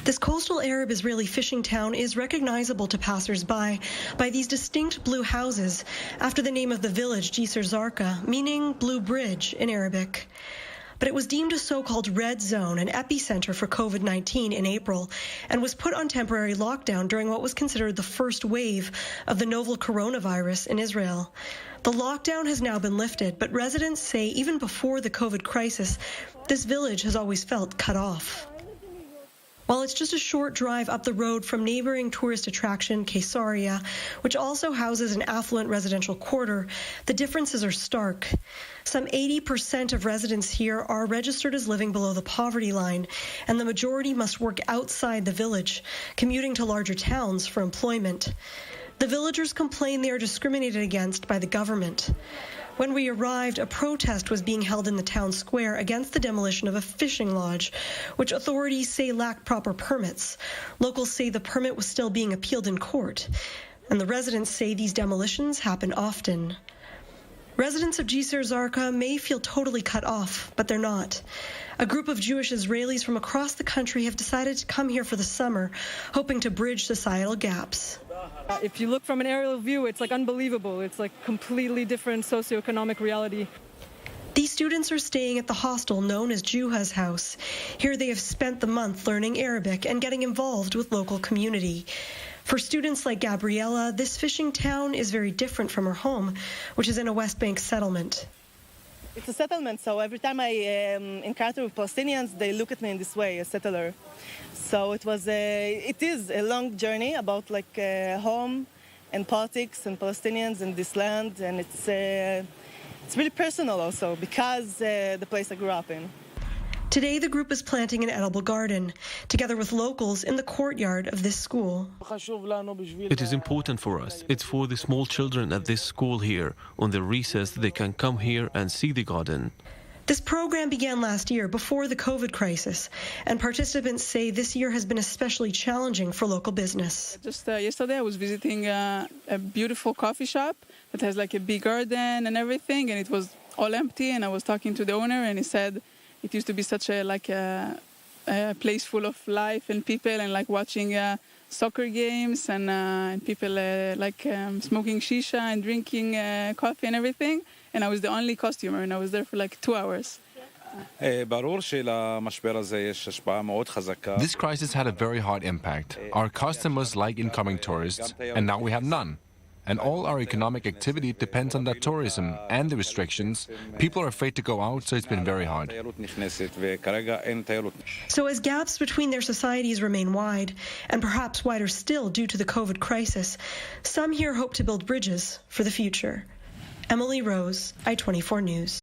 This coastal Arab Israeli fishing town is recognizable to passers-by by these distinct blue houses after the name of the village, Jisr Zarqa, meaning Blue Bridge in Arabic. But it was deemed a so-called red zone, an epicenter for COVID-19 in April, and was put on temporary lockdown during what was considered the first wave of the novel coronavirus in Israel. The lockdown has now been lifted, but residents say even before the COVID crisis, this village has always felt cut off. While it's just a short drive up the road from neighboring tourist attraction Caesarea, which also houses an affluent residential quarter, the differences are stark. Some 80% of residents here are registered as living below the poverty line, and the majority must work outside the village, commuting to larger towns for employment. The villagers complain they are discriminated against by the government. When we arrived, a protest was being held in the town square against the demolition of a fishing lodge, which authorities say lacked proper permits. Locals say the permit was still being appealed in court, and the residents say these demolitions happen often. Residents of Jisr Zarqa may feel totally cut off, but they're not. A group of Jewish Israelis from across the country have decided to come here for the summer, hoping to bridge societal gaps. If you look from an aerial view, it's like unbelievable. It's like completely different socioeconomic reality. These students are staying at the hostel known as Juha's House. Here they have spent the month learning Arabic and getting involved with local community. For students like Gabriella, this fishing town is very different from her home, which is in a West Bank settlement. It's a settlement, so every time I encounter with Palestinians, they look at me in this way, a settler. So it is a long journey about home and politics and Palestinians and this land, and it's really personal also because the place I grew up in. Today, the group is planting an edible garden, together with locals in the courtyard of this school. It is important for us. It's for the small children at this school here. On their recess, they can come here and see the garden. This program began last year, before the COVID crisis, and participants say this year has been especially challenging for local business. Just yesterday I was visiting a beautiful coffee shop that has like a big garden and everything, and it was all empty, and I was talking to the owner, and he said it used to be such a place full of life and people, and like watching soccer games and people smoking shisha and drinking coffee and everything. And I was the only customer, and I was there for like 2 hours. This crisis had a very hard impact. Our customers like incoming tourists, and now we have none. And all our economic activity depends on that tourism and the restrictions. People are afraid to go out, so it's been very hard. So as gaps between their societies remain wide, and perhaps wider still due to the COVID crisis, some here hope to build bridges for the future. Emily Rose, I-24 News.